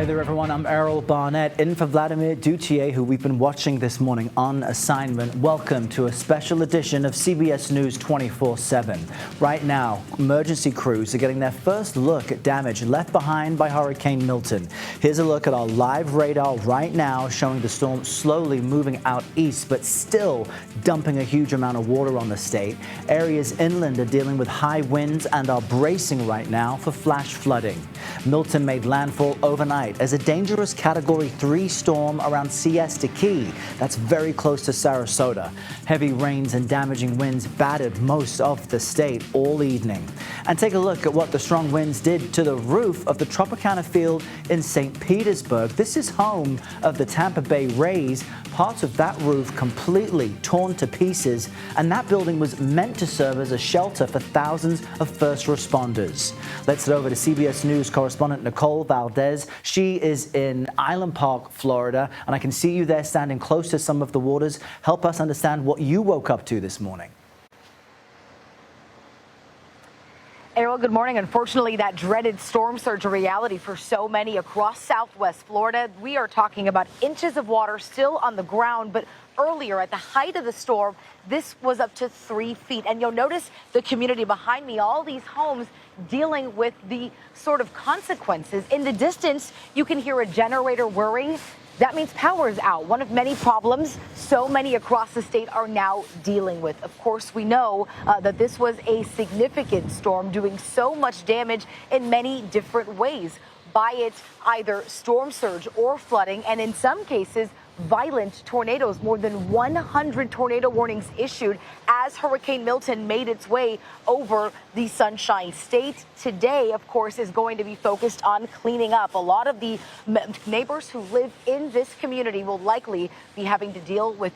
Hey there, everyone. I'm Errol Barnett, in for Vladimir Duthier, who we've been watching this morning on assignment. Welcome to a special edition of CBS News 24/7. Right now, emergency crews are getting their first look at damage left behind by Hurricane Milton. Here's a look at our live radar right now, showing the storm slowly moving out east, but still dumping a huge amount of water on the state. Areas inland are dealing with high winds and are bracing right now for flash flooding. Milton made landfall overnight as a dangerous Category 3 storm around Siesta Key. That's very close to Sarasota. Heavy rains and damaging winds battered most of the state all evening. And take a look at what the strong winds did to the roof of the Tropicana Field in St. Petersburg. This is home of the Tampa Bay Rays. Parts of that roof completely torn to pieces, and that building was meant to serve as a shelter for thousands of first responders. Let's head over to CBS News correspondent Nicole Valdez. She is in Island Park, Florida, and I can see you there standing close to some of the waters. Help us understand what you woke up to this morning. Errol, good morning. Unfortunately, that dreaded storm surge a reality for so many across Southwest Florida. We are talking about inches of water still on the ground, but earlier at the height of the storm, this was up to 3 feet. And you'll notice the community behind me, all these homes dealing with the sort of consequences. In the distance, you can hear a generator whirring. That means power is out. One of many problems so many across the state are now dealing with. Of course, we know that this was a significant storm doing so much damage in many different ways by its either storm surge or flooding, and in some cases, violent tornadoes. More than 100 tornado warnings issued as Hurricane Milton made its way over the Sunshine State. Today, of course, is going to be focused on cleaning up. A lot of the neighbors who live in this community will likely be having to deal with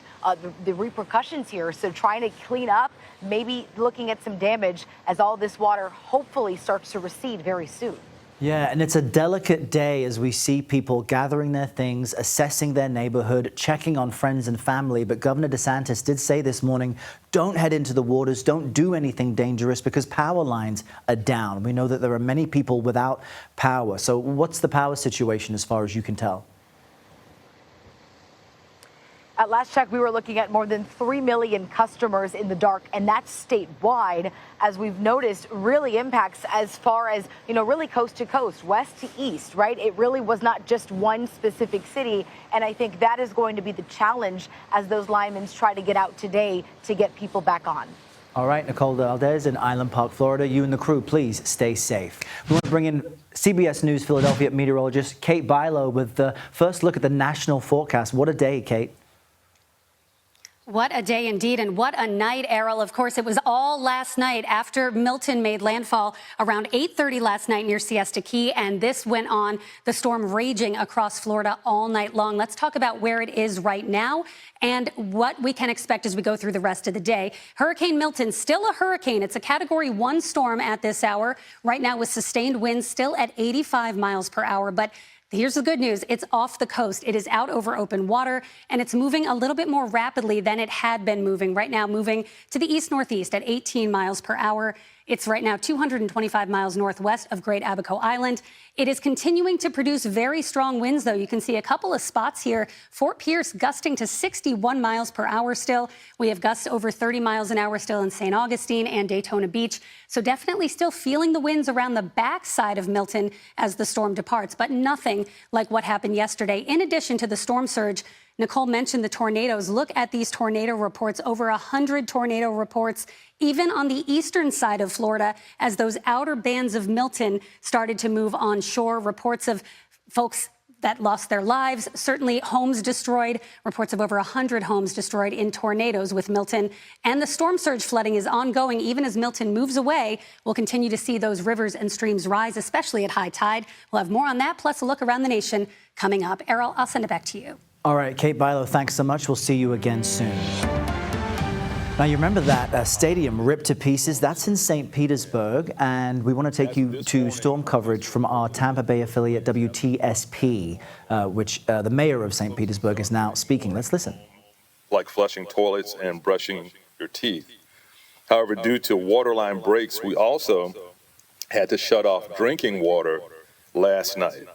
the repercussions here. So trying to clean up, maybe looking at some damage as all this water hopefully starts to recede very soon. Yeah, and it's a delicate day as we see people gathering their things, assessing their neighborhood, checking on friends and family. But Governor DeSantis did say this morning, don't head into the waters, don't do anything dangerous because power lines are down. We know that there are many people without power. So what's the power situation as far as you can tell? At last check, we were looking at more than 3 million customers in the dark, and that's statewide. As we've noticed, really impacts as far as, really coast to coast, west to east, right? It really was not just one specific city. And I think that is going to be the challenge as those linemen try to get out today to get people back on. All right, Nicole Valdez in Island Park, Florida. You and the crew, please stay safe. We want to bring in CBS News Philadelphia meteorologist Kate Bilo with the first look at the national forecast. What a day, Kate. What a day indeed, and what a night, Errol. Of course, it was all last night after Milton made landfall around 8:30 last night near Siesta Key, and this went on, the storm raging across Florida all night long. Let's talk about where it is right now and what we can expect as we go through the rest of the day. Hurricane Milton, still a hurricane. It's a Category 1 storm at this hour. Right now with sustained winds still at 85 miles per hour, but here's the good news. It's off the coast. It is out over open water, and it's moving a little bit more rapidly than it had been moving. Right now, moving to the east-northeast at 18 miles per hour. It's right now 225 miles northwest of Great Abaco Island. It is continuing to produce very strong winds, though. You can see a couple of spots here. Fort Pierce gusting to 61 miles per hour still. We have gusts over 30 miles an hour still in St. Augustine and Daytona Beach. So definitely still feeling the winds around the backside of Milton as the storm departs, but nothing like what happened yesterday. In addition to the storm surge, Nicole mentioned the tornadoes. Look at these tornado reports, over 100 tornado reports, even on the eastern side of Florida, as those outer bands of Milton started to move onshore. Reports of folks that lost their lives, certainly homes destroyed, reports of over 100 homes destroyed in tornadoes with Milton. And the storm surge flooding is ongoing. Even as Milton moves away, we'll continue to see those rivers and streams rise, especially at high tide. We'll have more on that, plus a look around the nation coming up. Errol, I'll send it back to you. All right, Kate Bilo, thanks so much. We'll see you again soon. Now, you remember that stadium ripped to pieces? That's in St. Petersburg, and we want to take you to storm coverage from our Tampa Bay affiliate WTSP, which the mayor of St. Petersburg is now speaking. Let's listen. Like flushing toilets and brushing your teeth. However, due to waterline breaks, we also had to shut off drinking water last night.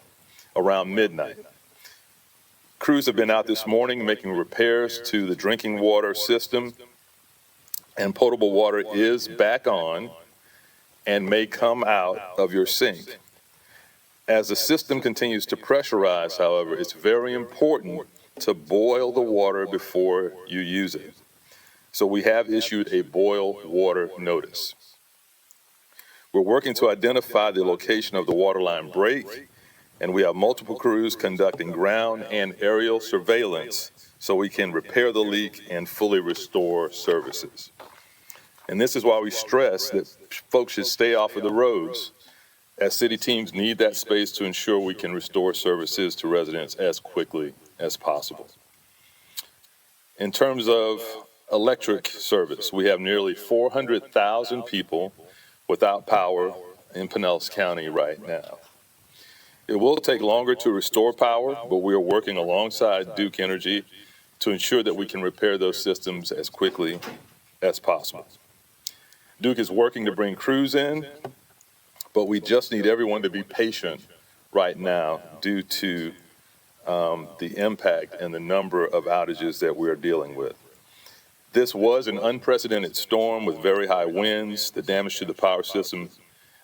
around midnight. Crews have been out this morning making repairs to the drinking water system, and potable water is back on and may come out of your sink. As the system continues to pressurize, however, it's very important to boil the water before you use it. So we have issued a boil water notice. We're working to identify the location of the waterline break, and we have multiple crews conducting ground and aerial surveillance so we can repair the leak and fully restore services. And this is why we stress that folks should stay off of the roads, as city teams need that space to ensure we can restore services to residents as quickly as possible. In terms of electric service, we have nearly 400,000 people without power in Pinellas County right now. It will take longer to restore power, but we are working alongside Duke Energy to ensure that we can repair those systems as quickly as possible. Duke is working to bring crews in, but we just need everyone to be patient right now due to the impact and the number of outages that we're dealing with. This was an unprecedented storm with very high winds. The damage to the power system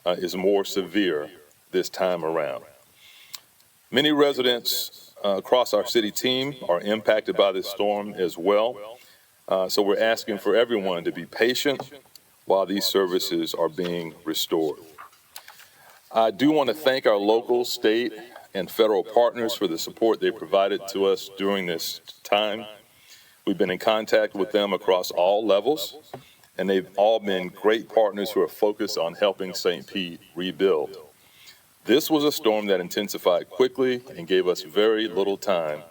is more severe this time around. Many residents across our city team are impacted by this storm as well. So we're asking for everyone to be patient while these services are being restored. I do want to thank our local, state, and federal partners for the support they provided to us during this time. We've been in contact with them across all levels, and they've all been great partners who are focused on helping St. Pete rebuild. This was a storm that intensified quickly and gave us very little time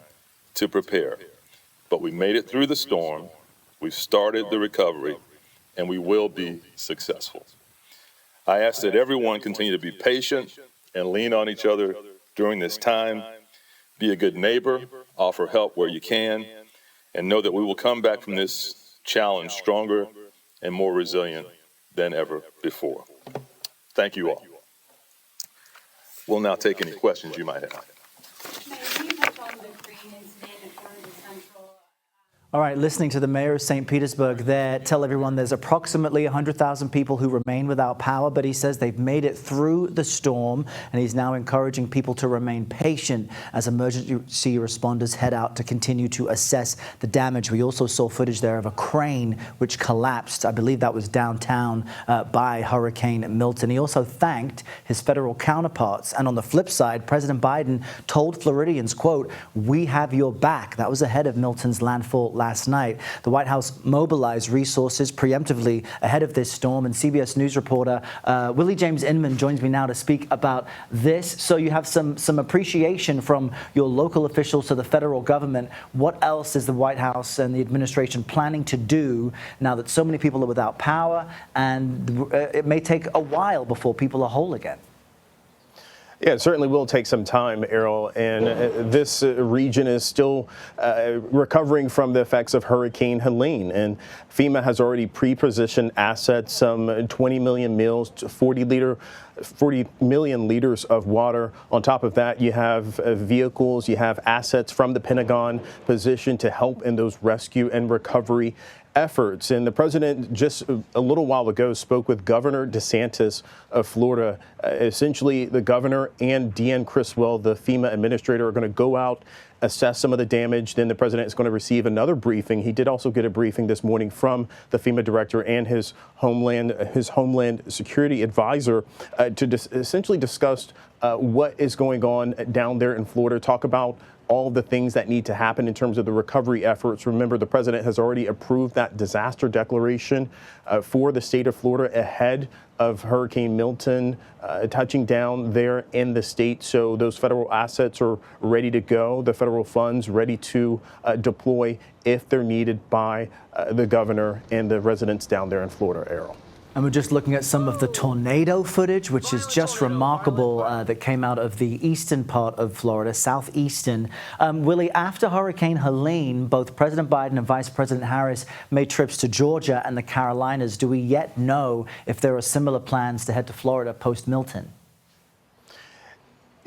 to prepare. But we made it through the storm, we've started the recovery, and we will be successful. I ask that everyone continue to be patient and lean on each other during this time. Be a good neighbor, offer help where you can, and know that we will come back from this challenge stronger and more resilient than ever before. Thank you all. We'll now take any questions you might have. All right, listening to the mayor of St. Petersburg there tell everyone there's approximately 100,000 people who remain without power, but he says they've made it through the storm, and he's now encouraging people to remain patient as emergency responders head out to continue to assess the damage. We also saw footage there of a crane which collapsed. I believe that was downtown by Hurricane Milton. He also thanked his federal counterparts. And on the flip side, President Biden told Floridians, quote, "We have your back." That was ahead of Milton's landfall last night. The White House mobilized resources preemptively ahead of this storm, and CBS News reporter Willie James Inman joins me now to speak about this. So you have some appreciation from your local officials to the federal government. What else is the White House and the administration planning to do now that so many people are without power, and it may take a while before people are whole again? Yeah, it certainly will take some time, Errol, and this region is still recovering from the effects of Hurricane Helene, and FEMA has already pre-positioned assets, some 20 million meals, 40 million liters of water. On top of that, you have vehicles, you have assets from the Pentagon positioned to help in those rescue and recovery efforts. And the president just a little while ago spoke with Governor DeSantis of Florida. Essentially, the governor and Deanne Criswell, the FEMA administrator, are going to go out, assess some of the damage. Then the president is going to receive another briefing. He did also get a briefing this morning from the FEMA director and his Homeland Security advisor to essentially discuss what is going on down there in Florida, talk about all the things that need to happen in terms of the recovery efforts. Remember, the president has already approved that disaster declaration for the state of Florida ahead of Hurricane Milton touching down there in the state. So those federal assets are ready to go, the federal funds ready to deploy if they're needed by the governor and the residents down there in Florida, Errol. And we're just looking at some of the tornado footage, which is just remarkable, that came out of the eastern part of Florida, southeastern. Willie, after Hurricane Helene, both President Biden and Vice President Harris made trips to Georgia and the Carolinas. Do we yet know if there are similar plans to head to Florida post-Milton?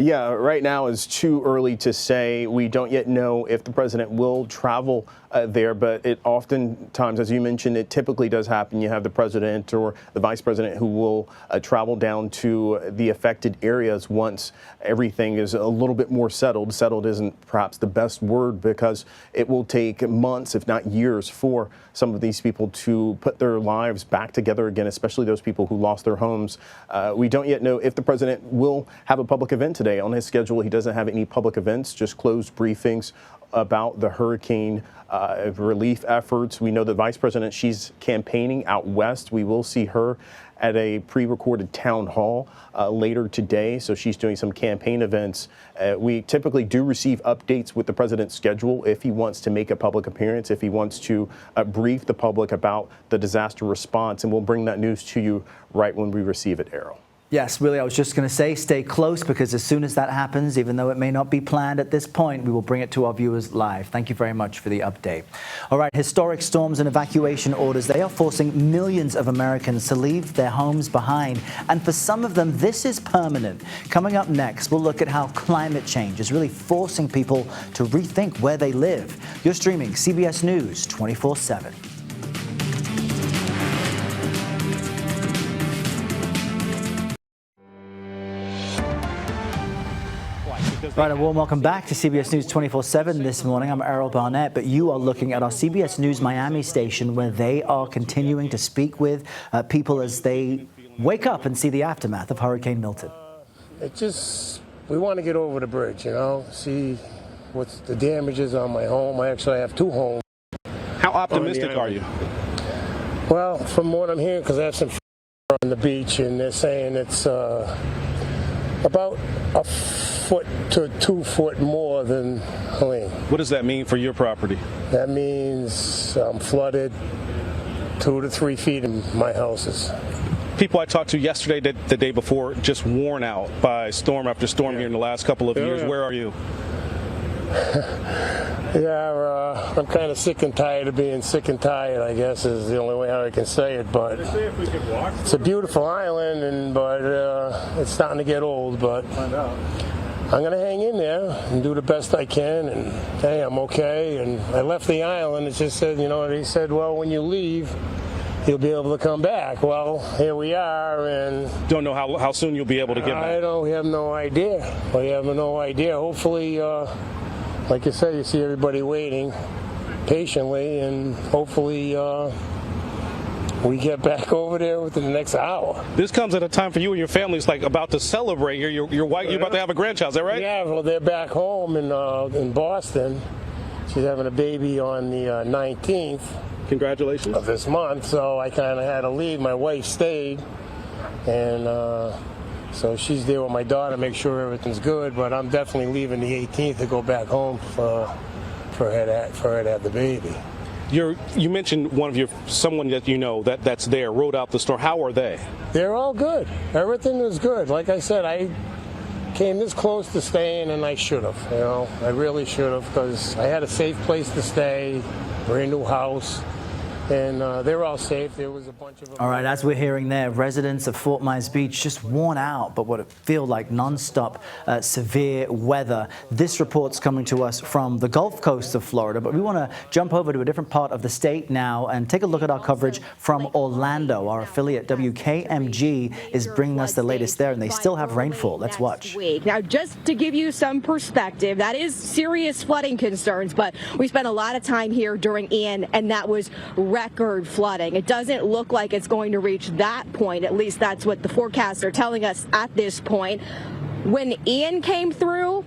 Yeah, right now it's too early to say. We don't yet know if the president will travel there, but it oftentimes, as you mentioned, it typically does happen. You have the president or the vice president who will travel down to the affected areas once everything is a little bit more settled. Settled isn't perhaps the best word because it will take months, if not years, for some of these people to put their lives back together again, especially those people who lost their homes. We don't yet know if the president will have a public event today. On his schedule, he doesn't have any public events, just closed briefings about the hurricane relief efforts. We know the vice president, she's campaigning out west. We will see her at a pre-recorded town hall later today. So she's doing some campaign events. We typically do receive updates with the president's schedule if he wants to make a public appearance, if he wants to brief the public about the disaster response. And we'll bring that news to you right when we receive it, Errol. Yes, really, I was just going to say stay close, because as soon as that happens, even though it may not be planned at this point, we will bring it to our viewers live. Thank you very much for the update. All right, historic storms and evacuation orders, they are forcing millions of Americans to leave their homes behind. And for some of them, this is permanent. Coming up next, we'll look at how climate change is really forcing people to rethink where they live. You're streaming CBS News 24/7. Right, a warm welcome back to CBS News 24/7 this morning. I'm Errol Barnett, but you are looking at our CBS News Miami station, where they are continuing to speak with people as they wake up and see the aftermath of Hurricane Milton. We want to get over the bridge, see what's the damages on my home. I actually have two homes. How optimistic are you? Well, from what I'm hearing, because I have some on the beach, and they're saying it's about a foot to 2 foot more than Helene. What does that mean for your property? That means I'm flooded 2 to 3 feet in my houses. People I talked to yesterday, the day before, just worn out by storm after storm here in the last couple of years. Where are you? I'm kind of sick and tired of being sick and tired, I guess, is the only way how I can say it. But it's a beautiful island, but it's starting to get old. But I'm going to hang in there and do the best I can. And hey, I'm okay. And I left the island. It just said, they said, well, when you leave, you'll be able to come back. Well, here we are, and don't know how soon you'll be able to get back. We have no idea. We have no idea. Hopefully, like you said, you see everybody waiting patiently, and hopefully we get back over there within the next hour. This comes at a time for you and your family's like about to celebrate. Your wife, you're about to have a grandchild, is that right? Yeah, well, they're back home in Boston. She's having a baby on the 19th. Congratulations. Of this month, so I kind of had to leave. My wife stayed, and so she's there with my daughter, make sure everything's good. But I'm definitely leaving the 18th to go back home for her to have the baby. You mentioned someone that you know that's there rode out the storm. How are they? They're all good. Everything is good. Like I said, I came this close to staying, and I should have. I really should have, because I had a safe place to stay, brand new house. And they're all safe. There was a bunch of them. All right, as we're hearing there, residents of Fort Myers Beach just worn out, but what it feels like nonstop severe weather. This report's coming to us from the Gulf Coast of Florida, but we want to jump over to a different part of the state now and take a look at our coverage from Orlando. Our affiliate WKMG is bringing us the latest there, and they still have rainfall. Let's watch. Now, just to give you some perspective, that is serious flooding concerns, but we spent a lot of time here during Ian, and that was record flooding. It doesn't look like it's going to reach that point. At least that's what the forecasts are telling us at this point. When Ian came through,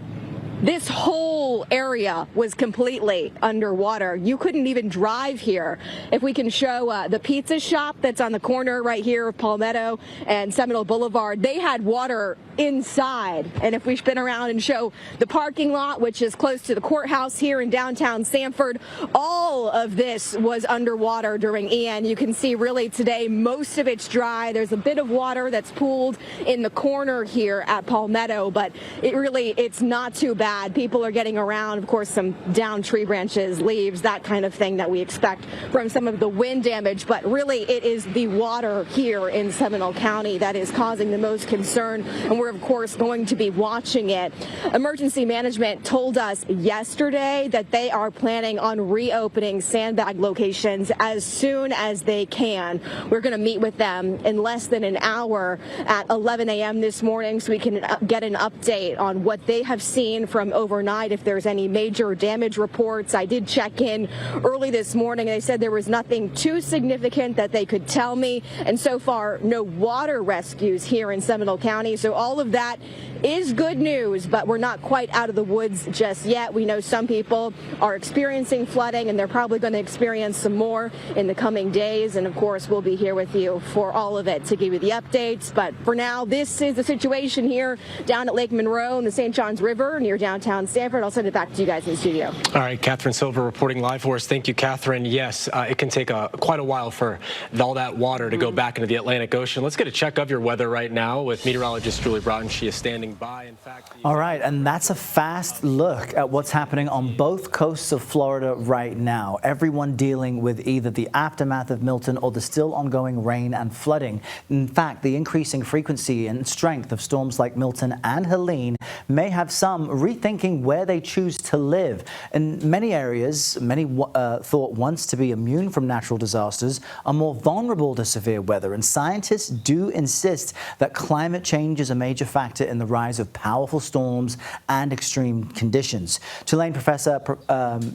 this whole area was completely underwater. You couldn't even drive here. If we can show the pizza shop that's on the corner right here of Palmetto and Seminole Boulevard, they had water inside. And if we spin around and show the parking lot, which is close to the courthouse here in downtown Sanford, all of this was underwater during Ian. You can see really today most of it's dry. There's a bit of water that's pooled in the corner here at Palmetto, but it's not too bad. bad. People are getting around, of course, some downed tree branches, leaves, that kind of thing that we expect from some of the wind damage. But really, it is the water here in Seminole County that is causing the most concern. And we're, of course, going to be watching it. Emergency management told us yesterday that they are planning on reopening sandbag locations as soon as they can. We're going to meet with them in less than an hour at 11 a.m. this morning so we can get an update on what they have seen from overnight, if there's any major damage reports. I did check in early this morning. They said there was nothing too significant that they could tell me. And so far, no water rescues here in Seminole County. So all of that is good news, but we're not quite out of the woods just yet. We know some people are experiencing flooding, and they're probably going to experience some more in the coming days. And of course, we'll be here with you for all of it to give you the updates. But for now, this is the situation here down at Lake Monroe and the St. Johns River near downtown Sanford. I'll send it back to you guys in the studio. All right, Catherine Silver reporting live for us. Thank you, Catherine. Yes, it can take quite a while for all that water to go back into the Atlantic Ocean. Let's get a check of your weather right now with meteorologist Julie Broughton. She is standing by. In fact, all right, and that's a fast look at what's happening on both coasts of Florida right now. Everyone dealing with either the aftermath of Milton or the still ongoing rain and flooding. In fact, the increasing frequency and strength of storms like Milton and Helene may have some rethinking where they choose to live. In many areas, many thought once to be immune from natural disasters are more vulnerable to severe weather, and scientists do insist that climate change is a major factor in the rise of powerful storms and extreme conditions. Tulane professor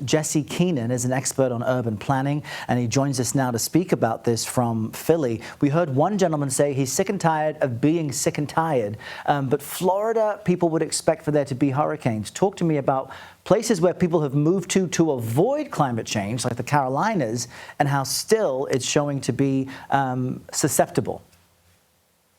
Jesse Keenan is an expert on urban planning, and he joins us now to speak about this from Philly. We heard one gentleman say he's sick and tired of being sick and tired, but Florida, people would expect for there to be hurricanes. Talk to me about places where people have moved to avoid climate change, like the Carolinas, and how still it's showing to be susceptible.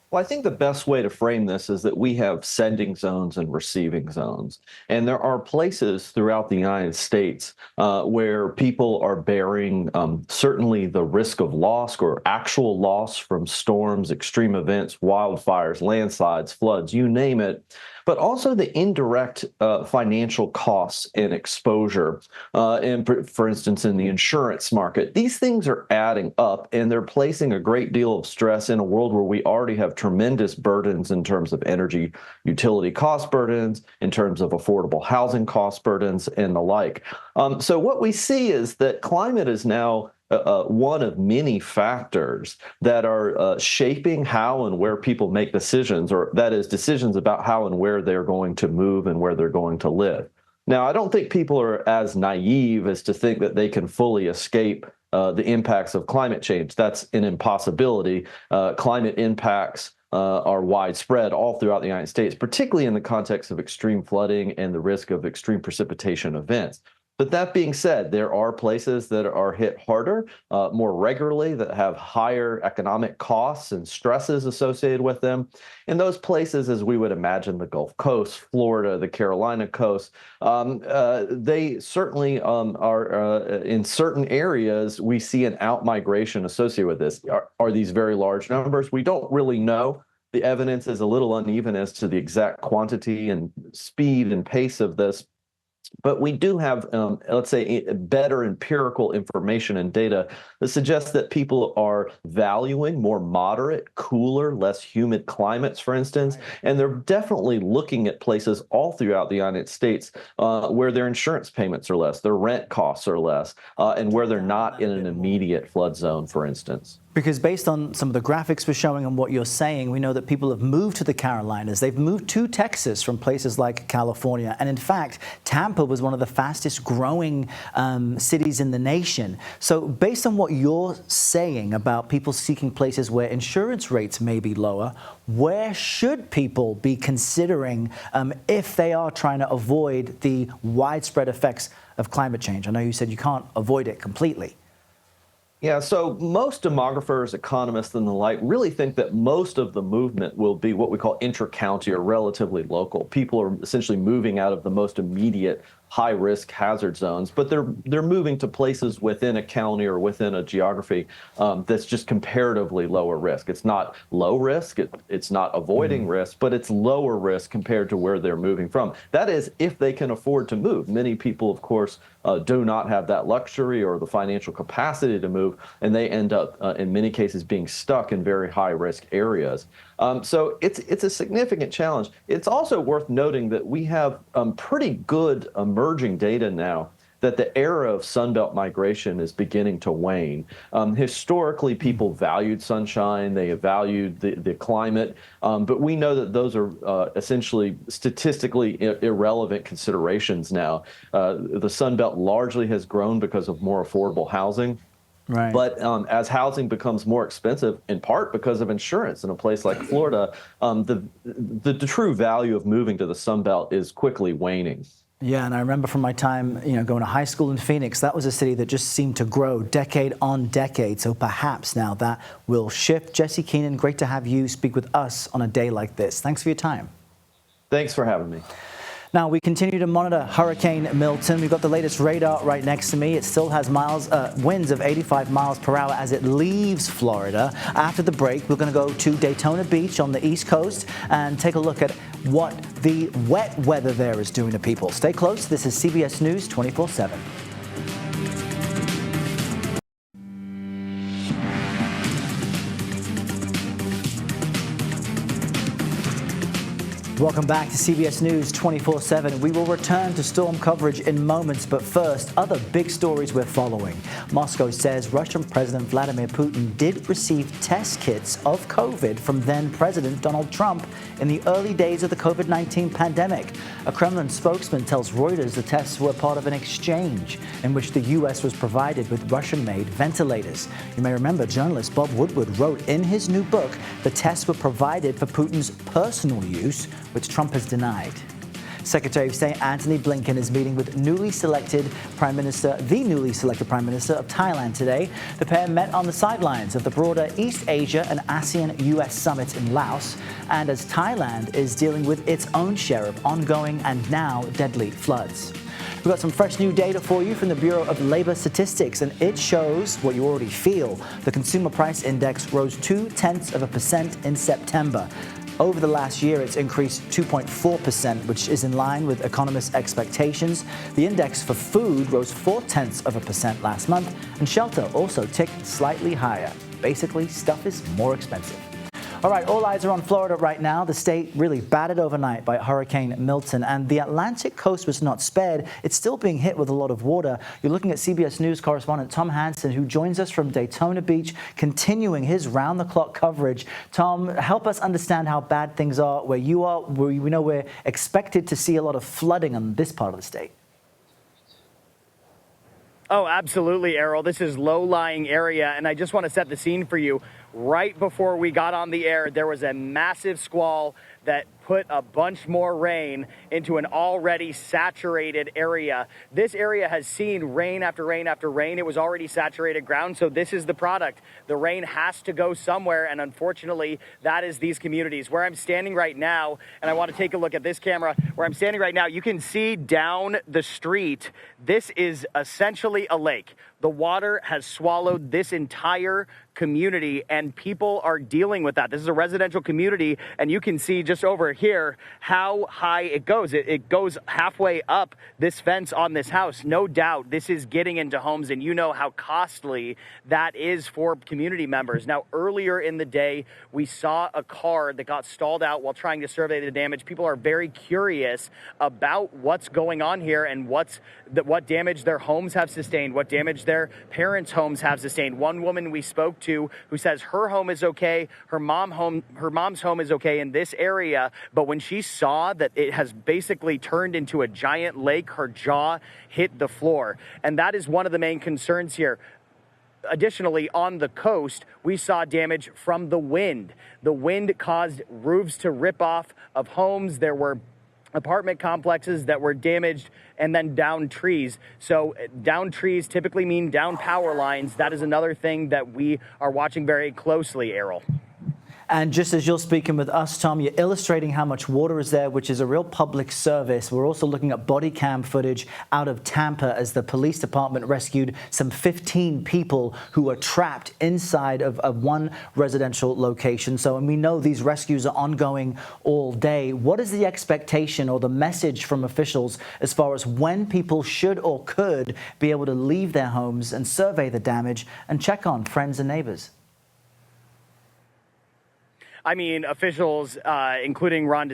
Well, I think the best way to frame this is that we have sending zones and receiving zones. And there are places throughout the United States where people are bearing certainly the risk of loss or actual loss from storms, extreme events, wildfires, landslides, floods, you name it, but also the indirect financial costs and exposure. And for instance, in the insurance market, these things are adding up, and they're placing a great deal of stress in a world where we already have tremendous burdens in terms of energy utility cost burdens, in terms of affordable housing cost burdens, and the like. So what we see is that climate is now one of many factors that are shaping how and where people make decisions, or that is, decisions about how and where they're going to move and where they're going to live. Now, I don't think people are as naive as to think that they can fully escape the impacts of climate change. That's an impossibility. Climate impacts are widespread all throughout the United States, particularly in the context of extreme flooding and the risk of extreme precipitation events. But that being said, there are places that are hit harder, more regularly, that have higher economic costs and stresses associated with them. And those places, as we would imagine, the Gulf Coast, Florida, the Carolina coast, they certainly are in certain areas, we see an outmigration associated with this. Are these very large numbers? We don't really know. The evidence is a little uneven as to the exact quantity and speed and pace of this. But we do have, let's say, better empirical information and data that suggests that people are valuing more moderate, cooler, less humid climates, for instance. And they're definitely looking at places all throughout the United States where their insurance payments are less, their rent costs are less, and where they're not in an immediate flood zone, for instance. Because based on some of the graphics we're showing and what you're saying, we know that people have moved to the Carolinas. They've moved to Texas from places like California. And in fact, Tampa was one of the fastest growing cities in the nation. So based on what you're saying about people seeking places where insurance rates may be lower, where should people be considering if they are trying to avoid the widespread effects of climate change? I know you said you can't avoid it completely. Yeah, so most demographers, economists, and the like really think that most of the movement will be what we call inter-county or relatively local. People are essentially moving out of the most immediate high-risk hazard zones, but they're moving to places within a county or within a geography that's just comparatively lower risk. It's not low risk, it's not avoiding risk, but it's lower risk compared to where they're moving from. That is, if they can afford to move. Many people, of course, do not have that luxury or the financial capacity to move, and they end up, in many cases, being stuck in very high-risk areas. So it's a significant challenge. It's also worth noting that we have pretty good emerging data now that the era of Sunbelt migration is beginning to wane. Historically, people valued sunshine, they valued the climate, but we know that those are essentially statistically irrelevant considerations now. The Sunbelt largely has grown because of more affordable housing. Right. But as housing becomes more expensive, in part because of insurance in a place like Florida, the true value of moving to the Sunbelt is quickly waning. Yeah, and I remember from my time, going to high school in Phoenix, that was a city that just seemed to grow decade on decade. So perhaps now that will shift. Jesse Keenan, great to have you speak with us on a day like this. Thanks for your time. Thanks for having me. Now, we continue to monitor Hurricane Milton. We've got the latest radar right next to me. It still has winds of 85 miles per hour as it leaves Florida. After the break, we're going to go to Daytona Beach on the East Coast and take a look at what the wet weather there is doing to people. Stay close. This is CBS News 24/7. Welcome back to CBS News 24/7. We will return to storm coverage in moments, but first, other big stories we're following. Moscow says Russian President Vladimir Putin did receive test kits of COVID from then President Donald Trump in the early days of the COVID-19 pandemic. A Kremlin spokesman tells Reuters the tests were part of an exchange in which the U.S. was provided with Russian-made ventilators. You may remember journalist Bob Woodward wrote in his new book the tests were provided for Putin's personal use, which Trump has denied. Secretary of State Antony Blinken is meeting with the newly selected Prime Minister of Thailand today. The pair met on the sidelines of the broader East Asia and ASEAN-US summit in Laos, and as Thailand is dealing with its own share of ongoing and now deadly floods. We've got some fresh new data for you from the Bureau of Labor Statistics, and it shows what you already feel. The Consumer Price Index rose 0.2% in September. Over the last year, it's increased 2.4%, which is in line with economists' expectations. The index for food rose 0.4% last month, and shelter also ticked slightly higher. Basically, stuff is more expensive. All right, all eyes are on Florida right now. The state really battered overnight by Hurricane Milton, and the Atlantic coast was not spared. It's still being hit with a lot of water. You're looking at CBS News correspondent Tom Hansen, who joins us from Daytona Beach, continuing his round-the-clock coverage. Tom, help us understand how bad things are where you are. We know we're expected to see a lot of flooding in this part of the state. Oh, absolutely, Errol. This is low-lying area, and I just want to set the scene for you. Right before we got on the air, there was a massive squall that put a bunch more rain into an already saturated area. This area has seen rain after rain after rain. It was already saturated ground, so this is the product. The rain has to go somewhere, and unfortunately, that is these communities. Where I'm standing right now, and I want to take a look at this camera, where I'm standing right now, you can see down the street, this is essentially a lake. The water has swallowed this entire community, and people are dealing with that. This is a residential community, and you can see just over here how high it goes. It goes halfway up this fence on this house. No doubt this is getting into homes, and you know how costly that is for community members. Now, earlier in the day, we saw a car that got stalled out while trying to survey the damage. People are very curious about what's going on here and what damage their homes have sustained, what damage their parents' homes have sustained. One woman we spoke to who says her home is okay, her mom's home is okay in this area, but when she saw that it has basically turned into a giant lake, her jaw hit the floor. And that is one of the main concerns here. Additionally, on the coast, we saw damage from the wind. The wind caused roofs to rip off of homes. There were apartment complexes that were damaged, and then down trees. So down trees typically mean down power lines. That is another thing that we are watching very closely, Errol. And just as you're speaking with us, Tom, you're illustrating how much water is there, which is a real public service. We're also looking at body cam footage out of Tampa as the police department rescued some 15 people who were trapped inside of one residential location. So, and we know these rescues are ongoing all day. What is the expectation or the message from officials as far as when people should or could be able to leave their homes and survey the damage and check on friends and neighbors? I mean, officials, including Governor Ron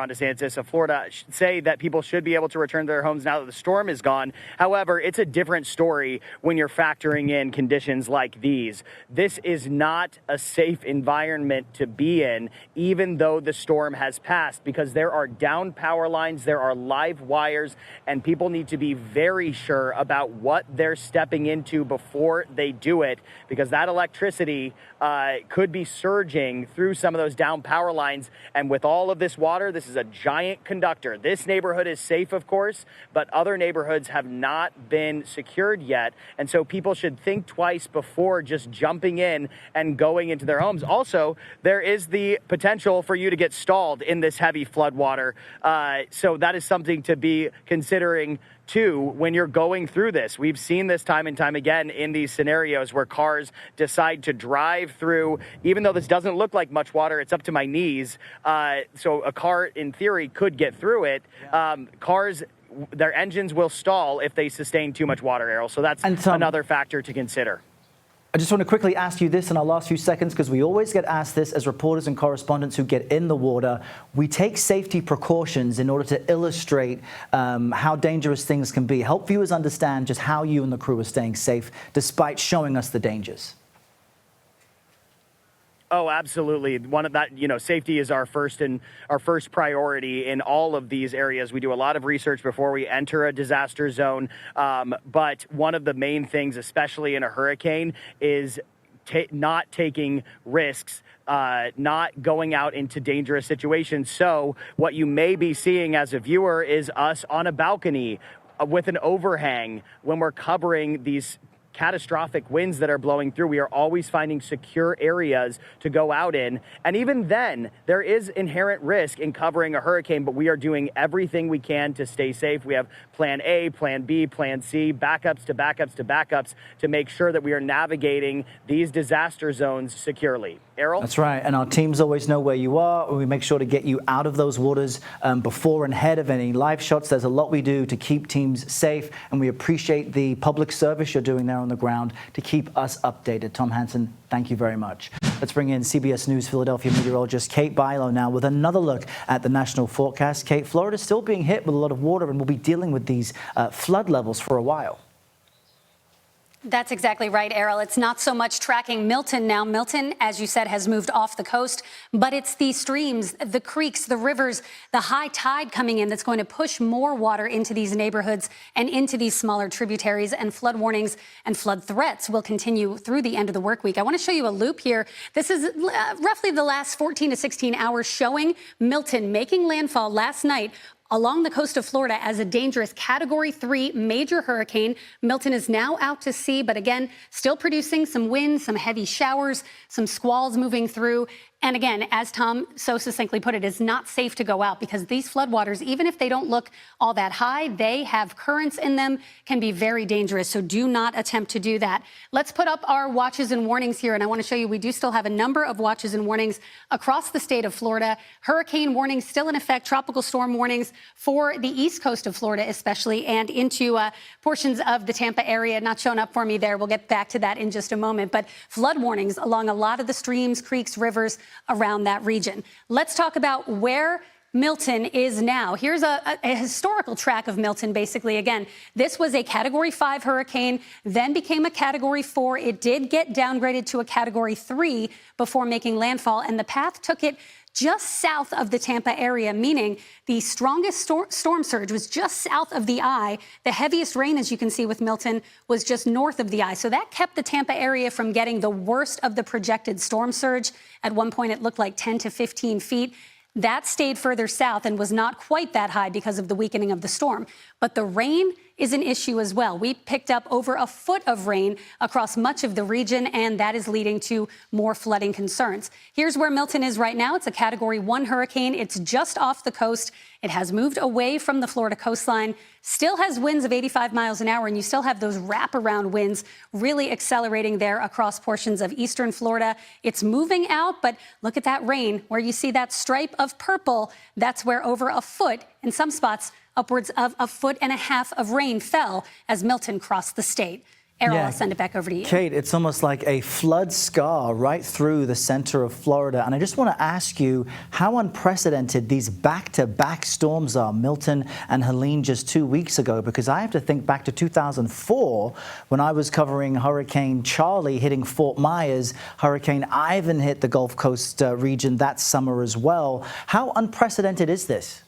DeSantis of Florida, say that people should be able to return to their homes now that the storm is gone. However, it's a different story when you're factoring in conditions like these. This is not a safe environment to be in, even though the storm has passed, because there are down power lines, there are live wires, and people need to be very sure about what they're stepping into before they do it, because that electricity could be surging through some of those down power lines. And with all of this water, this is a giant conductor. This neighborhood is safe, of course, but other neighborhoods have not been secured yet. And so people should think twice before just jumping in and going into their homes. Also, there is the potential for you to get stalled in this heavy flood water. So that is something to be considering too, when you're going through this. We've seen this time and time again in these scenarios where cars decide to drive through, even though this doesn't look like much water, it's up to my knees. So a car, in theory, could get through it. Cars, their engines will stall if they sustain too much water, Errol. So that's another factor to consider. I just want to quickly ask you this in our last few seconds, because we always get asked this as reporters and correspondents who get in the water. We take safety precautions in order to illustrate how dangerous things can be. Help viewers understand just how you and the crew are staying safe despite showing us the dangers. Oh, absolutely. One of that, safety is our first priority in all of these areas. We do a lot of research before we enter a disaster zone. But one of the main things, especially in a hurricane, is not taking risks, not going out into dangerous situations. So what you may be seeing as a viewer is us on a balcony with an overhang when we're covering these catastrophic winds that are blowing through. We are always finding secure areas to go out in. And even then, there is inherent risk in covering a hurricane, but we are doing everything we can to stay safe. We have plan A, plan B, plan C, backups to backups to backups to make sure that we are navigating these disaster zones securely. Errol? That's right. And our teams always know where you are. We make sure to get you out of those waters before and ahead of any live shots. There's a lot we do to keep teams safe, and we appreciate the public service you're doing there on the ground to keep us updated. Tom Hansen, thank you very much. Let's bring in CBS News Philadelphia meteorologist Kate Bilo now with another look at the national forecast. Kate, Florida's still being hit with a lot of water, and we'll be dealing with these flood levels for a while. That's exactly right, Errol. It's not so much tracking Milton now. Milton, as you said, has moved off the coast, but it's the streams, the creeks, the rivers, the high tide coming in that's going to push more water into these neighborhoods and into these smaller tributaries, and flood warnings and flood threats will continue through the end of the work week. I want to show you a loop here. This is roughly the last 14 to 16 hours showing Milton making landfall last night along the coast of Florida as a dangerous Category 3 major hurricane. Milton is now out to sea, but again, still producing some wind, some heavy showers, some squalls moving through. And again, as Tom so succinctly put it, it's not safe to go out because these floodwaters, even if they don't look all that high, they have currents in them, can be very dangerous. So do not attempt to do that. Let's put up our watches and warnings here. And I want to show you, we do still have a number of watches and warnings across the state of Florida. Hurricane warnings still in effect, tropical storm warnings for the east coast of Florida especially, and into portions of the Tampa area. Not shown up for me there. We'll get back to that in just a moment. But flood warnings along a lot of the streams, creeks, rivers around that region. Let's talk about where Milton is now. Here's a historical track of Milton, basically. Again, this was a Category 5 hurricane, then became a Category 4. It did get downgraded to a Category 3 before making landfall, and the path took it just south of the Tampa area, meaning the strongest storm surge was just south of the eye. The heaviest rain, as you can see with Milton, was just north of the eye. So that kept the Tampa area from getting the worst of the projected storm surge. At one point, it looked like 10 to 15 feet. That stayed further south and was not quite that high because of the weakening of the storm. But the rain is an issue as well. We picked up over a foot of rain across much of the region, and that is leading to more flooding concerns. Here's where Milton is right now. It's a Category 1 hurricane. It's just off the coast. It has moved away from the Florida coastline, still has winds of 85 miles an hour, and you still have those wraparound winds really accelerating there across portions of eastern Florida. It's moving out, but look at that rain. Where you see that stripe of purple, that's where over a foot, in some spots, upwards of 1.5 feet of rain fell as Milton crossed the state. Errol, I'll send it back over to you. Kate, it's almost like a flood scar right through the center of Florida. And I just want to ask you how unprecedented these back-to-back storms are, Milton and Helene just 2 weeks ago, because I have to think back to 2004 when I was covering Hurricane Charlie hitting Fort Myers. Hurricane Ivan hit the Gulf Coast region that summer as well. How unprecedented is this?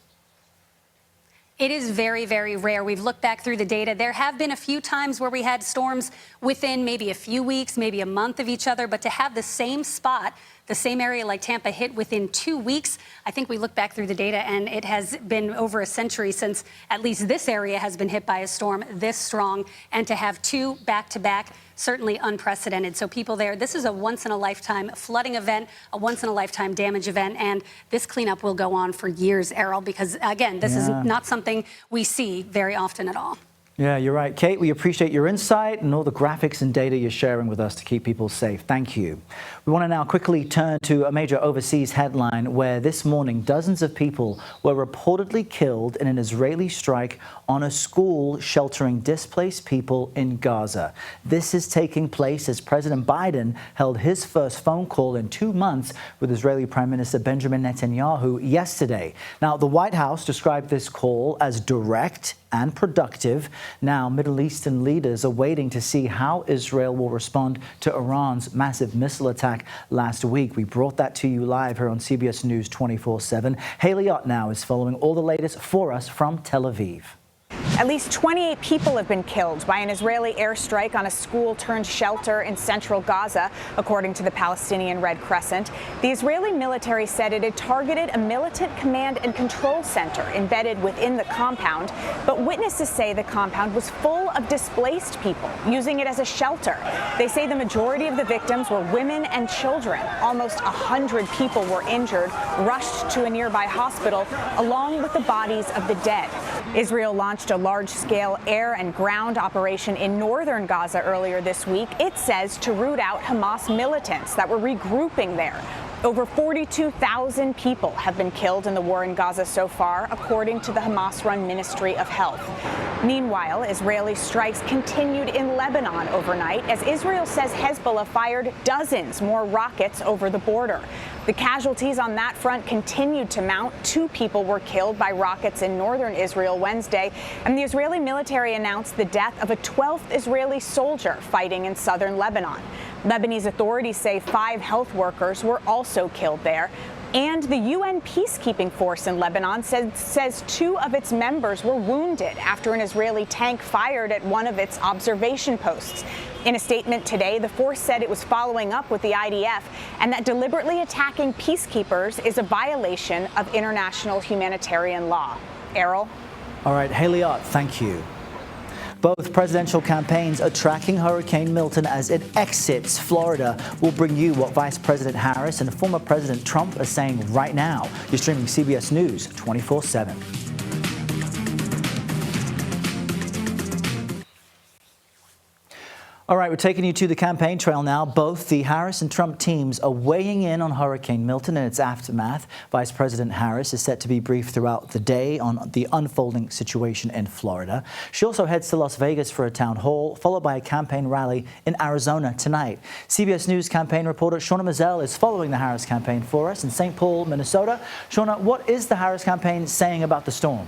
It is very, very rare. We've looked back through the data. There have been a few times where we had storms within maybe a few weeks, maybe a month of each other, but to have the same spot, the same area like Tampa hit within 2 weeks, I think we look back through the data and it has been over a century since at least this area has been hit by a storm this strong. And to have two back-to-back, certainly unprecedented. So people there, this is a once-in-a-lifetime flooding event, a once-in-a-lifetime damage event, and this cleanup will go on for years, Errol, because, again, this is not something we see very often at all. Yeah, you're right. Kate, we appreciate your insight and all the graphics and data you're sharing with us to keep people safe. Thank you. We want to now quickly turn to a major overseas headline where this morning dozens of people were reportedly killed in an Israeli strike on a school sheltering displaced people in Gaza. This is taking place as President Biden held his first phone call in 2 months with Israeli Prime Minister Benjamin Netanyahu yesterday. Now, the White House described this call as direct and productive. Now, Middle Eastern leaders are waiting to see how Israel will respond to Iran's massive missile attack last week. We brought that to you live here on CBS News 24/7. Haley Ott now is following all the latest for us from Tel Aviv. At least 28 people have been killed by an Israeli airstrike on a school-turned-shelter in central Gaza, according to the Palestinian Red Crescent. The Israeli military said it had targeted a militant command and control center embedded within the compound, but witnesses say the compound was full of displaced people, using it as a shelter. They say the majority of the victims were women and children. Almost 100 people were injured, rushed to a nearby hospital, along with the bodies of the dead. Israel launched a large-scale air and ground operation in northern Gaza earlier this week, it says, to root out Hamas militants that were regrouping there. Over 42,000 people have been killed in the war in Gaza so far, according to the Hamas-run Ministry of Health. Meanwhile, Israeli strikes continued in Lebanon overnight as Israel says Hezbollah fired dozens more rockets over the border. The casualties on that front continued to mount. 2 people were killed by rockets in northern Israel Wednesday, and the Israeli military announced the death of a 12th Israeli soldier fighting in southern Lebanon. Lebanese authorities say 5 health workers were also killed there. And the UN peacekeeping force in Lebanon says 2 of its members were wounded after an Israeli tank fired at one of its observation posts. In a statement today, the force said it was following up with the IDF and that deliberately attacking peacekeepers is a violation of international humanitarian law. Errol? All right, Haley Ott, thank you. Both presidential campaigns are tracking Hurricane Milton as it exits Florida. We'll bring you what Vice President Harris and former President Trump are saying right now. You're streaming CBS News 24/7. All right, we're taking you to the campaign trail now. Both the Harris and Trump teams are weighing in on Hurricane Milton and its aftermath. Vice President Harris is set to be briefed throughout the day on the unfolding situation in Florida. She also heads to Las Vegas for a town hall, followed by a campaign rally in Arizona tonight. CBS News campaign reporter Shauna Mazzell is following the Harris campaign for us in St. Paul, Minnesota. Shauna, what is the Harris campaign saying about the storm?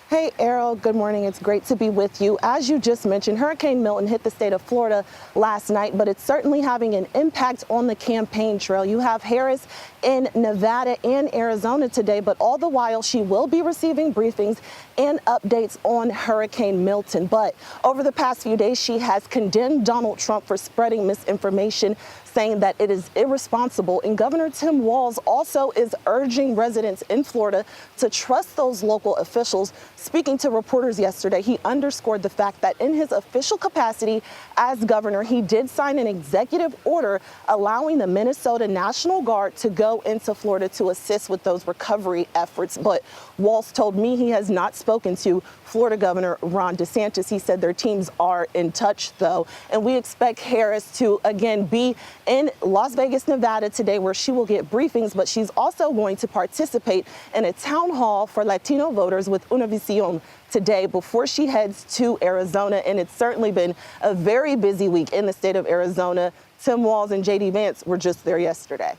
Hey, Errol, good morning. It's great to be with you. As you just mentioned, Hurricane Milton hit the state of Florida last night, but it's certainly having an impact on the campaign trail. You have Harris in Nevada and Arizona today, but all the while she will be receiving briefings and updates on Hurricane Milton. But over the past few days, she has condemned Donald Trump for spreading misinformation, saying that it is irresponsible. And Governor Tim Walz also is urging residents in Florida to trust those local officials. Speaking to reporters yesterday, he underscored the fact that in his official capacity as governor, he did sign an executive order allowing the Minnesota National Guard to go into Florida to assist with those recovery efforts. But Walz told me he has not spoken to Florida Governor Ron DeSantis. He said their teams are in touch, though. And we expect Harris to, again, be in Las Vegas, Nevada today, where she will get briefings, but she's also going to participate in a town hall for Latino voters with Univision today before she heads to Arizona. And it's certainly been a very busy week in the state of Arizona. Tim Walz and J.D. Vance were just there yesterday.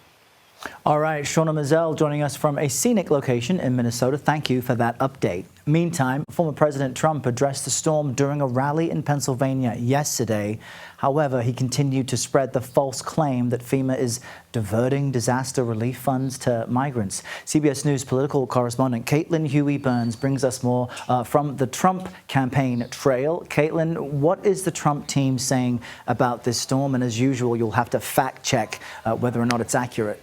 All right, Shauna Mazel joining us from a scenic location in Minnesota. Thank you for that update. Meantime, former President Trump addressed the storm during a rally in Pennsylvania yesterday. However, he continued to spread the false claim that FEMA is diverting disaster relief funds to migrants. CBS News political correspondent Caitlin Huey-Burns brings us more from the Trump campaign trail. Caitlin, what is the Trump team saying about this storm? And as usual, you'll have to fact check whether or not it's accurate.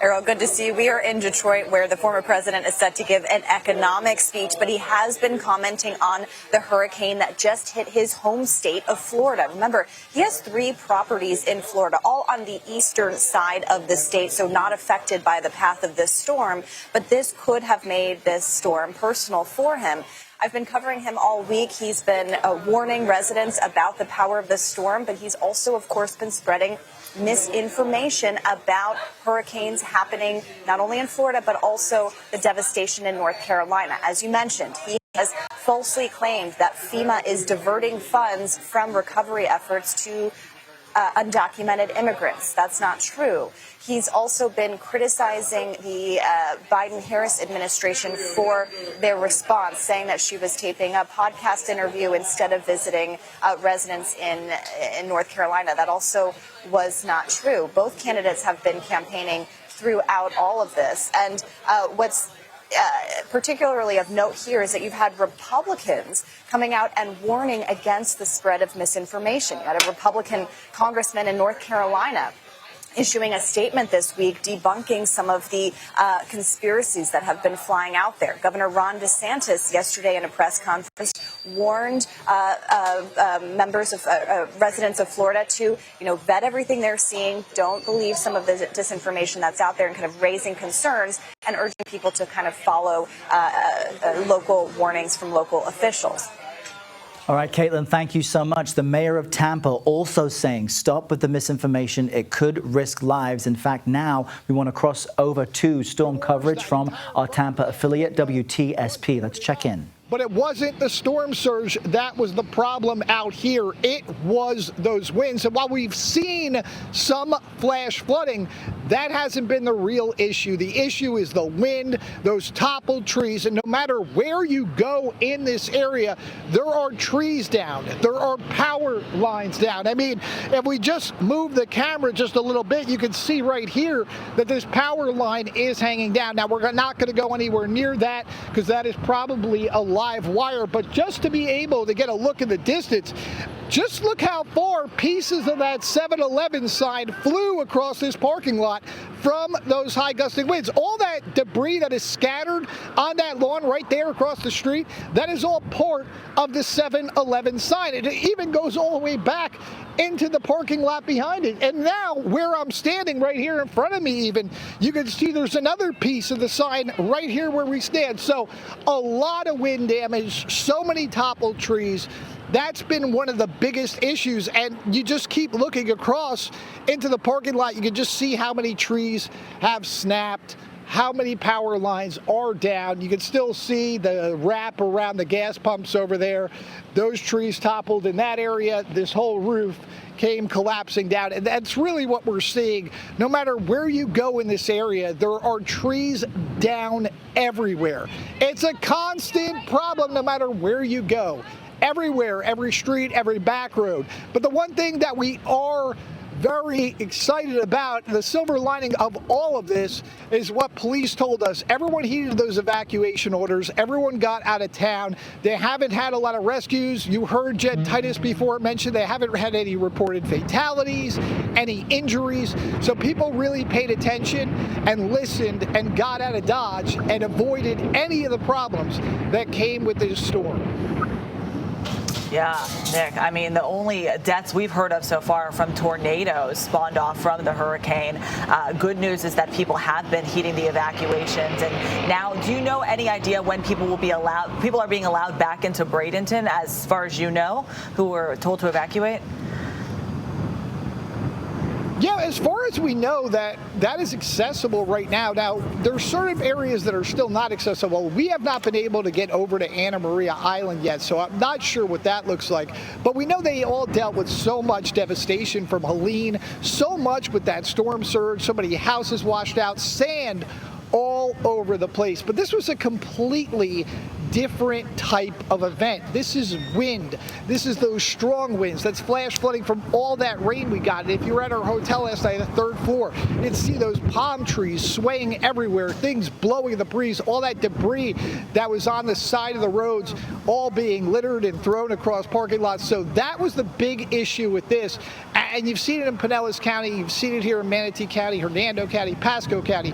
Errol, good to see you. We are in Detroit, where the former president is set to give an economic speech, but he has been commenting on the hurricane that just hit his home state of Florida. Remember, he has 3 properties in Florida, all on the eastern side of the state, so not affected by the path of this storm. But this could have made this storm personal for him. I've been covering him all week. He's been warning residents about the power of the storm, but he's also, of course, been spreading misinformation about hurricanes happening not only in Florida, but also the devastation in North Carolina. As you mentioned, he has falsely claimed that FEMA is diverting funds from recovery efforts to undocumented immigrants. That's not true. He's also been criticizing the Biden-Harris administration for their response, saying that she was taping a podcast interview instead of visiting residents in North Carolina. That also was not true. Both candidates have been campaigning throughout all of this. And what's particularly of note here is that you've had Republicans coming out and warning against the spread of misinformation. You had a Republican congressman in North Carolina issuing a statement this week debunking some of the conspiracies that have been flying out there. Governor Ron DeSantis yesterday in a press conference warned members of residents of Florida to, vet everything they're seeing. Don't believe some of the disinformation that's out there, and kind of raising concerns and urging people to kind of follow local warnings from local officials. All right, Caitlin, thank you so much. The mayor of Tampa also saying stop with the misinformation. It could risk lives. In fact, now we want to cross over to storm coverage from our Tampa affiliate, WTSP. Let's check in. But it wasn't the storm surge that was the problem out here. It was those winds. And while we've seen some flash flooding, that hasn't been the real issue. The issue is the wind, those toppled trees. And no matter where you go in this area, there are trees down. There are power lines down. I mean, if we just move the camera just a little bit, you can see right here that this power line is hanging down. Now, we're not going to go anywhere near that because that is probably a live wire, but just to be able to get a look in the distance, just look how far pieces of that 7-Eleven sign flew across this parking lot from those high gusting winds. All that debris that is scattered on that lawn right there across the street, that is all part of the 7-Eleven sign. It even goes all the way back into the parking lot behind it. And now where I'm standing right here in front of me even, you can see there's another piece of the sign right here where we stand. So a lot of wind damage, so many toppled trees. That's been one of the biggest issues, and you just keep looking across into the parking lot. You can just see how many trees have snapped, how many power lines are down. You can still see the wrap around the gas pumps over there. Those trees toppled in that area. This whole roof came collapsing down, and that's really what we're seeing. No matter where you go in this area, there are trees down everywhere. It's a constant problem no matter where you go. Everywhere, every street, every back road. But the one thing that we are very excited about. The silver lining of all of this is what police told us. Everyone heeded those evacuation orders. Everyone got out of town. They haven't had a lot of rescues. You heard Jed Titus before mention they haven't had any reported fatalities, any injuries. So people really paid attention and listened and got out of Dodge and avoided any of the problems that came with this storm. Yeah, Nick, I mean, the only deaths we've heard of so far are from tornadoes spawned off from the hurricane. Good news is that people have been heeding the evacuations. And now, do you know any idea when people will be allowed? People are being allowed back into Bradenton, as far as you know, who were told to evacuate? Yeah, as far as we know, that is accessible right now. Now, there are certain areas that are still not accessible. We have not been able to get over to Anna Maria Island yet, so I'm not sure what that looks like. But we know they all dealt with so much devastation from Helene, so much with that storm surge, so many houses washed out, sand all over the place. But this was a completely different type of event. This is wind. This is those strong winds. That's flash flooding from all that rain we got. And if you were at our hotel last night, the third floor, you'd see those palm trees swaying everywhere, things blowing in the breeze, all that debris that was on the side of the roads, all being littered and thrown across parking lots. So that was the big issue with this. And you've seen it in Pinellas County, you've seen it here in Manatee County, Hernando County, Pasco County.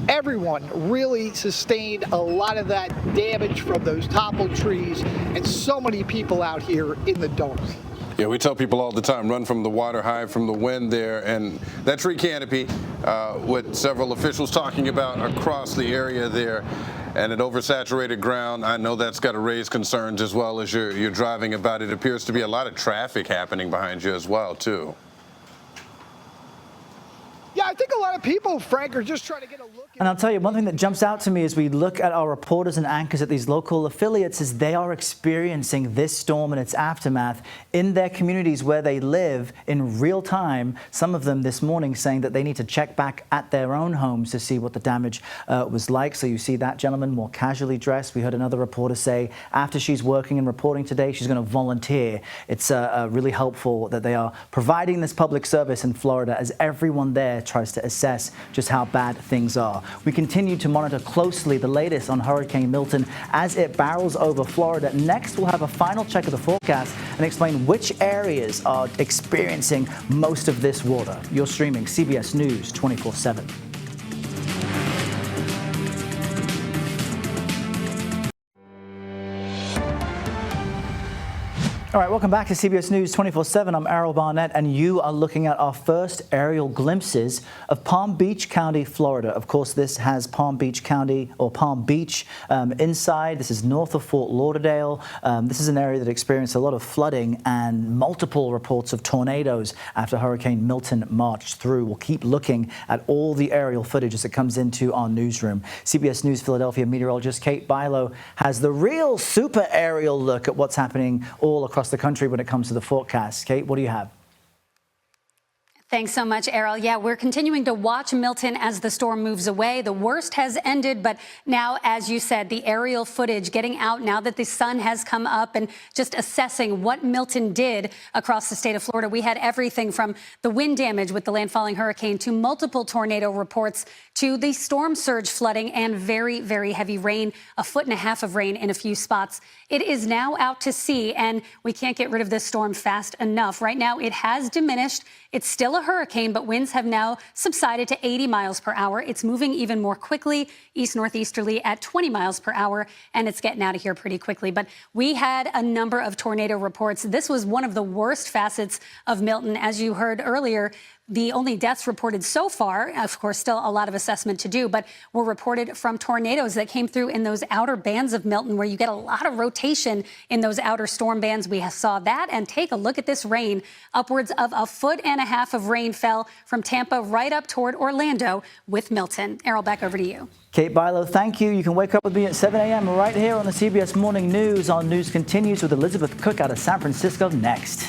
Everyone really sustained a lot of that damage from those toppled trees, and so many people out here in the dark. Yeah, we tell people all the time, run from the water, hide from the wind there. And that tree canopy, with several officials talking about across the area there, and an oversaturated ground, I know that's got to raise concerns as well as you're driving about. It appears to be a lot of traffic happening behind you as well, too. Yeah, I think a lot of people, Frank, are just trying to get a look. And I'll tell you, one thing that jumps out to me as we look at our reporters and anchors at these local affiliates is they are experiencing this storm and its aftermath in their communities where they live in real time. Some of them this morning saying that they need to check back at their own homes to see what the damage was like. So you see that gentleman more casually dressed. We heard another reporter say after she's working and reporting today, she's going to volunteer. It's really helpful that they are providing this public service in Florida as everyone there tries to assess just how bad things are. We continue to monitor closely the latest on Hurricane Milton as it barrels over Florida. Next, we'll have a final check of the forecast and explain which areas are experiencing most of this water. You're streaming CBS News 24/7. All right, welcome back to CBS News 24/7. I'm Errol Barnett, and you are looking at our first aerial glimpses of Palm Beach County, Florida. Of course, this has Palm Beach County or Palm Beach inside. This is north of Fort Lauderdale. This is an area that experienced a lot of flooding and multiple reports of tornadoes after Hurricane Milton marched through. We'll keep looking at all the aerial footage as it comes into our newsroom. CBS News Philadelphia meteorologist Kate Bilo has the real super aerial look at what's happening all across the country when it comes to the forecast. Kate, what do you have? Thanks so much, Errol. Yeah, we're continuing to watch Milton as the storm moves away. The worst has ended, but now, as you said, the aerial footage getting out now that the sun has come up and just assessing what Milton did across the state of Florida. We had everything from the wind damage with the landfalling hurricane to multiple tornado reports to the storm surge flooding and very, very heavy rain, 1.5 feet of rain in a few spots. It is now out to sea, and we can't get rid of this storm fast enough. Right now, it has diminished. It's still a hurricane, but winds have now subsided to 80 miles per hour. It's moving even more quickly, east-northeasterly at 20 miles per hour, and it's getting out of here pretty quickly. But we had a number of tornado reports. This was one of the worst facets of Milton. As you heard earlier, the only deaths reported so far, of course, still a lot of assessment to do, but were reported from tornadoes that came through in those outer bands of Milton, where you get a lot of rotation in those outer storm bands. We saw that, and take a look at this rain. Upwards of 1.5 feet of rain fell from Tampa right up toward Orlando with Milton. Errol, back over to you. Kate Bilo, thank you. You can wake up with me at 7 a.m. right here on the CBS Morning News. Our news continues with Elizabeth Cook out of San Francisco next.